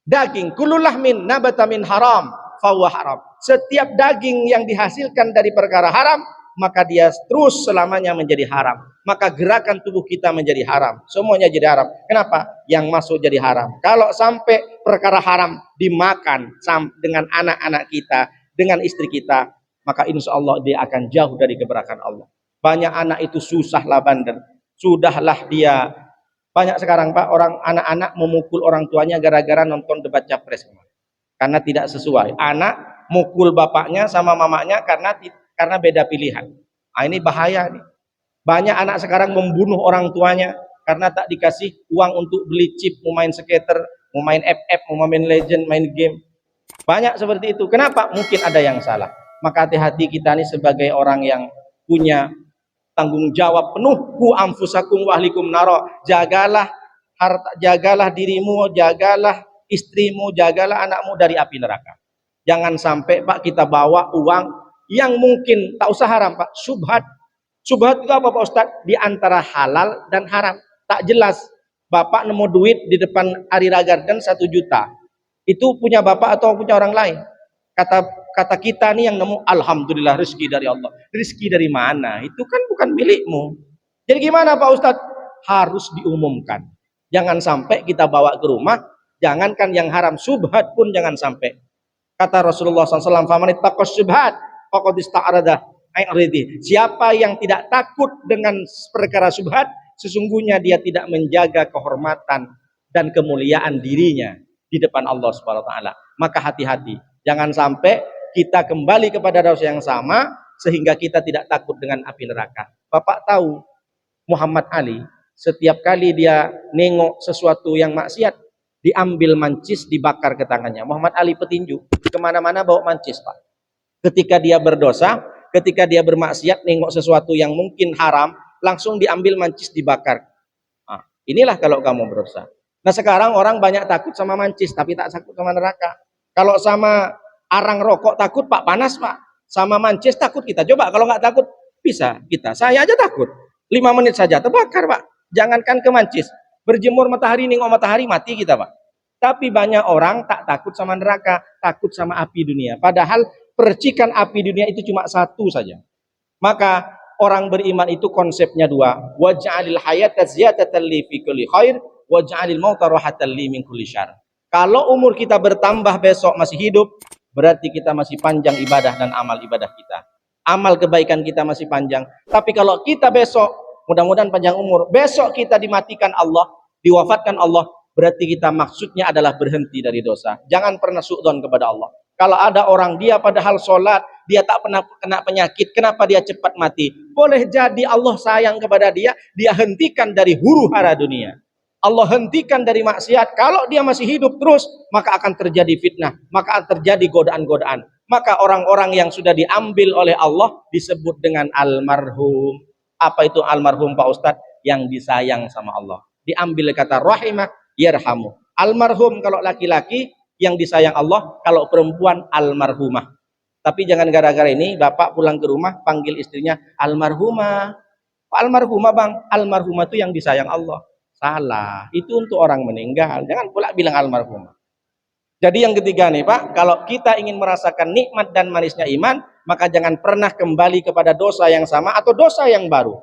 daging, kullu lahmin nabata min haram fahuwa haram. Setiap daging yang dihasilkan dari perkara haram, maka dia terus selamanya menjadi haram. Maka gerakan tubuh kita menjadi haram. Semuanya jadi haram. Kenapa? Yang masuk jadi haram. Kalau sampai perkara haram dimakan dengan anak-anak kita, dengan istri kita, maka insya Allah dia akan jauh dari keberkahan Allah. Banyak anak itu susahlah bandel. Sudahlah dia. Banyak sekarang Pak, orang anak-anak memukul orang tuanya gara-gara nonton debat capres kemarin. Karena tidak sesuai. Anak mukul bapaknya sama mamanya karena beda pilihan. Nah, ini bahaya nih. Banyak anak sekarang membunuh orang tuanya karena tak dikasih uang untuk beli chip, mau main skater, mau main FF, mau main legend, main game. Banyak seperti itu. Kenapa? Mungkin ada yang salah. Maka hati-hati kita nih sebagai orang yang punya tanggung jawab penuh. Ku anfusakum wa ahlikum naro. Jagalah harta, jagalah dirimu, jagalah istrimu, jagalah anakmu dari api neraka. Jangan sampai Pak kita bawa uang yang mungkin tak usah haram Pak, syubhat. Syubhat itu apa Pak Ustadz? Di antara halal dan haram. Tak jelas. Bapak nemu duit di depan Arira Garden 1 juta. Itu punya bapak atau punya orang lain? Kata kita nih yang nemu, alhamdulillah rezeki dari Allah. Rezeki dari mana? Itu kan bukan milikmu. Jadi gimana Pak Ustadz? Harus diumumkan. Jangan sampai kita bawa ke rumah. Jangankan yang haram, syubhat pun jangan sampai. Kata Rasulullah SAW, faman ittaqas syubhat faqad ista'rada. Siapa yang tidak takut dengan perkara syubhat, sesungguhnya dia tidak menjaga kehormatan dan kemuliaan dirinya di depan Allah Subhanahu wa taala. Maka hati-hati, jangan sampai kita kembali kepada dosa yang sama sehingga kita tidak takut dengan api neraka. Bapak tahu Muhammad Ali setiap kali dia nengok sesuatu yang maksiat, diambil mancis, dibakar ke tangannya. Muhammad Ali petinju, kemana-mana bawa mancis Pak. Ketika dia berdosa, ketika dia bermaksiat, nengok sesuatu yang mungkin haram, langsung diambil mancis, dibakar. Nah, inilah kalau kamu berdosa. Nah sekarang orang banyak takut sama mancis, tapi tak takut sama neraka. Kalau sama arang rokok takut Pak, panas Pak. Sama mancis takut kita. Coba kalau nggak takut, bisa kita. Saya aja takut. 5 menit saja terbakar Pak. Jangankan ke mancis. Berjemur matahari, nengok matahari, mati kita Pak. Tapi banyak orang tak takut sama neraka, takut sama api dunia. Padahal percikan api dunia itu cuma satu saja. Maka orang beriman itu konsepnya 2. Waj'alil hayata ziyadatan li fi kulli khair waj'alil mauta rahatan li min kulli syarr. Kalau umur kita bertambah besok masih hidup, berarti kita masih panjang ibadah dan amal ibadah kita. Amal kebaikan kita masih panjang. Tapi kalau kita besok, mudah-mudahan panjang umur, besok kita dimatikan Allah, diwafatkan Allah, berarti kita maksudnya adalah berhenti dari dosa. Jangan pernah suudzon kepada Allah. Kalau ada orang dia padahal sholat, dia tak pernah kena penyakit, kenapa dia cepat mati? Boleh jadi Allah sayang kepada dia, dia hentikan dari huru hara dunia. Allah hentikan dari maksiat. Kalau dia masih hidup terus, maka akan terjadi fitnah, maka akan terjadi godaan-godaan. Maka orang-orang yang sudah diambil oleh Allah disebut dengan almarhum. Apa itu almarhum Pak Ustadz? Yang disayang sama Allah. Diambil kata rahimah, yarhamu. Almarhum kalau laki-laki yang disayang Allah, kalau perempuan almarhumah. Tapi jangan gara-gara ini bapak pulang ke rumah panggil istrinya almarhumah. Pak almarhumah Bang, almarhumah itu yang disayang Allah. Salah, itu untuk orang meninggal. Jangan pula bilang almarhumah. Jadi yang ketiga nih Pak, kalau kita ingin merasakan nikmat dan manisnya iman, maka jangan pernah kembali kepada dosa yang sama atau dosa yang baru.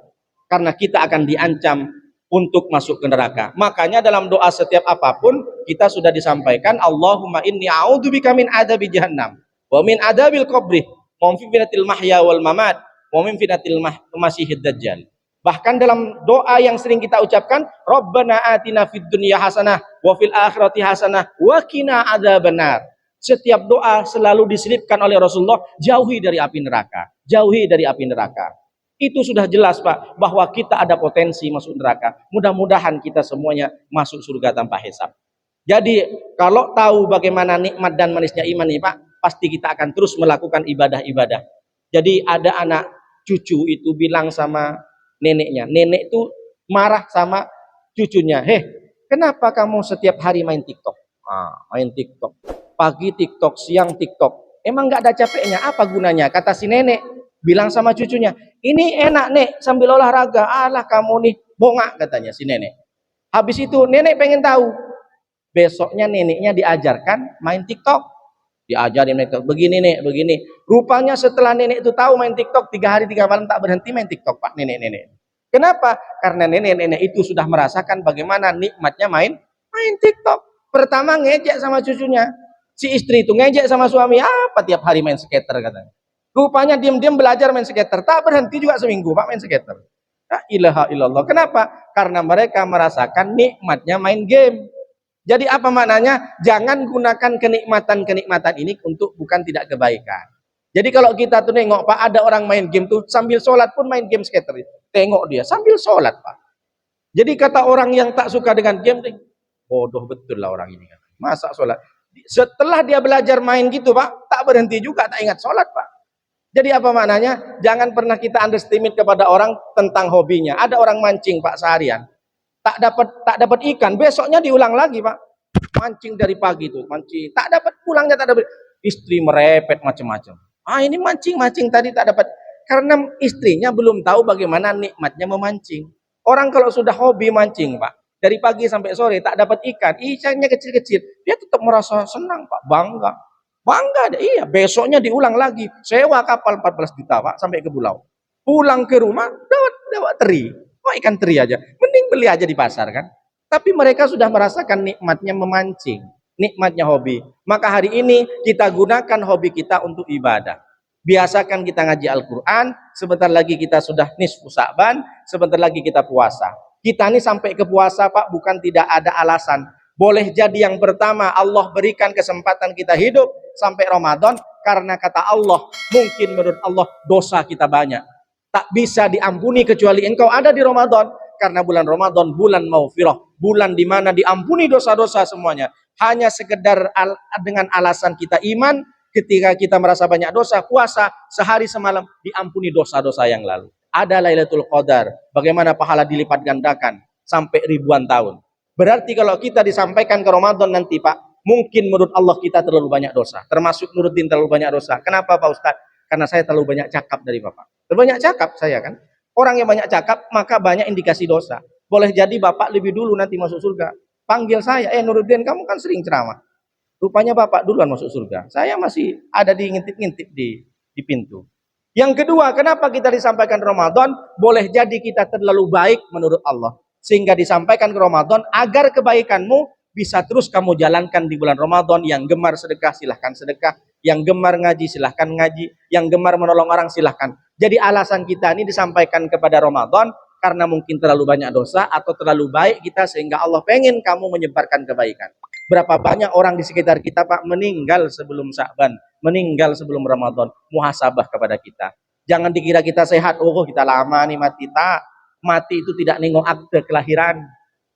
Karena kita akan diancam untuk masuk ke neraka. Makanya dalam doa setiap apapun kita sudah disampaikan, Allahumma inni a'udzubika min adzabi jahannam wa min adzabil qabri wa min fitnatil mahya wal mamat wa min fitnatil masiihid dajjal. Bahkan dalam doa yang sering kita ucapkan, Rabbana atina fid dunya hasanah wa fil akhirati hasanah wa qina adzabannar. Setiap doa selalu diselipkan oleh Rasulullah, jauhi dari api neraka, jauhi dari api neraka. Itu sudah jelas Pak, bahwa kita ada potensi masuk neraka. Mudah-mudahan kita semuanya masuk surga tanpa hisab. Jadi kalau tahu bagaimana nikmat dan manisnya iman nih Pak, pasti kita akan terus melakukan ibadah-ibadah. Jadi ada anak cucu itu bilang sama neneknya, nenek itu marah sama cucunya, kenapa kamu setiap hari main TikTok? Main TikTok, pagi TikTok, siang TikTok. Emang nggak ada capeknya? Apa gunanya? Kata si nenek, bilang sama cucunya, ini enak nek sambil olahraga. Alah kamu nih bongak katanya si nenek. Habis itu nenek pengen tahu. Besoknya neneknya diajarkan main TikTok. Diajarin TikTok, begini nek, begini. Rupanya setelah nenek itu tahu main TikTok, 3 hari 3 malam tak berhenti main TikTok pak nenek-nenek. Kenapa? Karena nenek-nenek itu sudah merasakan bagaimana nikmatnya main TikTok. Pertama ngejek sama cucunya. Si istri itu ngejek sama suami, apa tiap hari main skater katanya. Rupanya diam-diam belajar main skater, tak berhenti juga seminggu pak main skater. La ilaha illallah. Kenapa? Karena mereka merasakan nikmatnya main game. Jadi apa maknanya? Jangan gunakan kenikmatan-kenikmatan ini untuk bukan tidak kebaikan. Jadi kalau kita tuh nengok pak, ada orang main game tuh sambil sholat pun main game skater. Tengok dia sambil sholat pak. Jadi kata orang yang tak suka dengan game, bodoh betul lah orang ini. Masa sholat? Setelah dia belajar main gitu pak, tak berhenti juga, tak ingat sholat pak. Jadi apa maknanya? Jangan pernah kita underestimate kepada orang tentang hobinya. Ada orang mancing pak seharian. Tak dapat ikan, besoknya diulang lagi pak, mancing dari pagi itu mancing, tak dapat, pulangnya tak dapat, istri merepet macam-macam. Ini mancing tadi tak dapat, karena istrinya belum tahu bagaimana nikmatnya memancing. Orang kalau sudah hobi mancing pak, dari pagi sampai sore tak dapat ikannya kecil-kecil, dia tetap merasa senang pak, bangga deh, iya. Besoknya diulang lagi, sewa kapal 14 juta pak sampai ke pulau, pulang ke rumah dapat teri. Ikan teri aja, mending beli aja di pasar kan. Tapi mereka sudah merasakan nikmatnya memancing, nikmatnya hobi. Maka hari ini kita gunakan hobi kita untuk ibadah. Biasakan kita ngaji Al-Quran, sebentar lagi kita sudah nisfu Sa'ban, sebentar lagi kita puasa. Kita ini sampai ke puasa pak, bukan tidak ada alasan. Boleh jadi yang pertama Allah berikan kesempatan kita hidup sampai Ramadan, karena kata Allah, mungkin menurut Allah dosa kita banyak, tak bisa diampuni kecuali engkau ada di Ramadan. Karena bulan Ramadan bulan maufirah, bulan di mana diampuni dosa-dosa semuanya. Hanya sekedar dengan alasan kita iman, ketika kita merasa banyak dosa, puasa sehari semalam diampuni dosa-dosa yang lalu. Ada Lailatul Qadar, bagaimana pahala dilipat gandakan sampai ribuan tahun. Berarti kalau kita disampaikan ke Ramadan nanti pak, mungkin menurut Allah kita terlalu banyak dosa, termasuk Nuruddin terlalu banyak dosa. Kenapa Pak Ustadz? Karena saya terlalu banyak cakap dari Bapak. Terlalu banyak cakap saya kan. Orang yang banyak cakap maka banyak indikasi dosa. Boleh jadi Bapak lebih dulu nanti masuk surga. Panggil saya, Nuruddin kamu kan sering ceramah. Rupanya Bapak duluan masuk surga. Saya masih ada di ngintip-ngintip di pintu. Yang kedua, kenapa kita disampaikan Ramadan? Boleh jadi kita terlalu baik menurut Allah, sehingga disampaikan ke Ramadan agar kebaikanmu bisa terus kamu jalankan di bulan Ramadan. Yang gemar sedekah silahkan sedekah, yang gemar ngaji silahkan ngaji, yang gemar menolong orang silahkan. Jadi alasan kita ini disampaikan kepada Ramadan karena mungkin terlalu banyak dosa atau terlalu baik kita, sehingga Allah pengen kamu menyebarkan kebaikan. Berapa banyak orang di sekitar kita pak meninggal sebelum Sa'ban, meninggal sebelum Ramadan. Muhasabah kepada kita. Jangan dikira kita sehat, kita lama nih mati. Tak, mati itu tidak nengok akte kelahiran.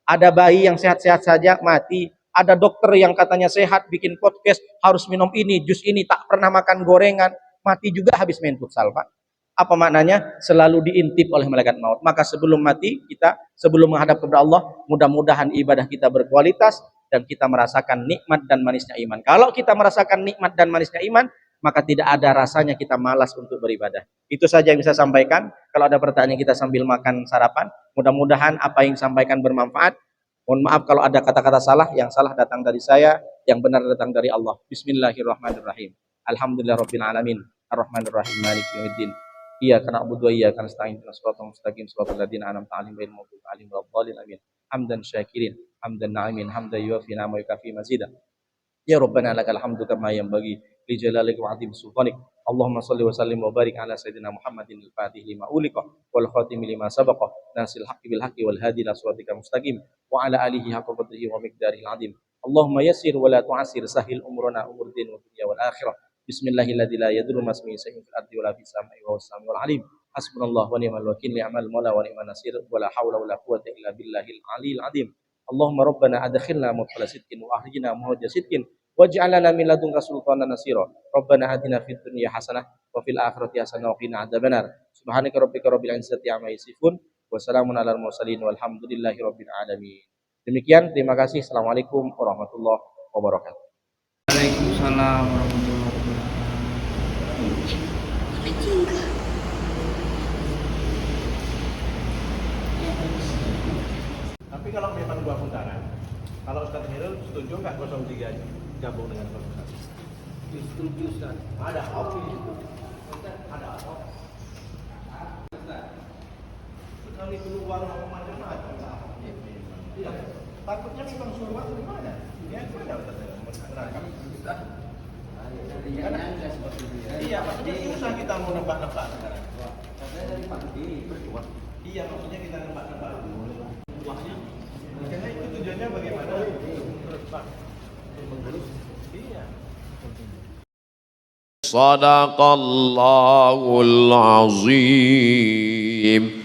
Ada bayi yang sehat-sehat saja mati. Ada dokter yang katanya sehat, bikin podcast, harus minum ini, jus ini, tak pernah makan gorengan, mati juga habis main futsal pak. Apa maknanya? Selalu diintip oleh malaikat maut. Maka sebelum mati kita, sebelum menghadap kepada Allah, mudah-mudahan ibadah kita berkualitas dan kita merasakan nikmat dan manisnya iman. Kalau kita merasakan nikmat dan manisnya iman, maka tidak ada rasanya kita malas untuk beribadah. Itu saja yang bisa saya sampaikan. Kalau ada pertanyaan kita sambil makan sarapan, mudah-mudahan apa yang disampaikan bermanfaat. Mohon maaf kalau ada kata-kata salah, yang salah datang dari saya, yang benar datang dari Allah. Bismillahirrahmanirrahim. Alhamdulillahirabbil alamin. Arrahmanirrahim. Maliki yaumiddin. Iyyaka na'budu wa iyyaka nasta'in. Ihdinas siratal mustaqim. Shiratal ladzina an'amta 'alaihim ghairil maghdubi 'alaihim waladdallin. Amin. Hamdan syakirin, hamdan na'imin, hamdan yuwafi ni'amahu wa yukafi mazida. Ya Rabbana lakal hamdu kama yanbaghi li jalalika wa 'azimi sultanik. Allahumma shalli wa sallim wa barik ala sayyidina Muhammadin al-Fatih lima uliqa wal khatimi lima sabaqa nasil haqqi bil haqqi wal hadi ila siratikal mustaqim wa ala alihi haqqa qadrihi wa miqdarihil 'azim. Allahumma yassir wa la tu'assir, sahhil umrana umur din wa dunya wal akhirah. Bismillahilladzi la yadurru ma ismihi shay'un fil ardi wa la fis samai wa huwas samiul 'alim. Hasbunallahu wa ni'mal wakil, ni'mal maula wa ni'man nasir, wa la haula wa la quwwata illa billahil 'aliyyil 'azim. Allahumma rabbana adkhilna mudkhala sidqin wa akhrijna mukhraja sidqin waj'alna min ladunka sultanan nasira. Rabbana atina fid dunya hasanah wa fil akhirati hasanah wa qina adzabannar. Subhanaka rabbika rabbil izzati amma yasifun wa salamun alal mursalin walhamdulillahi rabbil alamin. Demikian, terima kasih. Assalamualaikum warahmatullahi wabarakatuh. Waalaikumsalam warahmatullahi wabarakatuh. setuju nggak 03 gabung dengan 01? Setuju Ustaz. Ada apa itu? Ada apa? Sekali keluar macam-macam. Iya. Takutnya memang suruh atau gimana? Ya, gimana menangkap? Iya, maksudnya susah kita mau nebak-nebak sekarang. Katanya dari pagi berjuang. Iya, maksudnya kita nebak-nebak dulu. Karena itu tujuannya bagaimana? Mengurus. Iya. Sadaqallahul azim.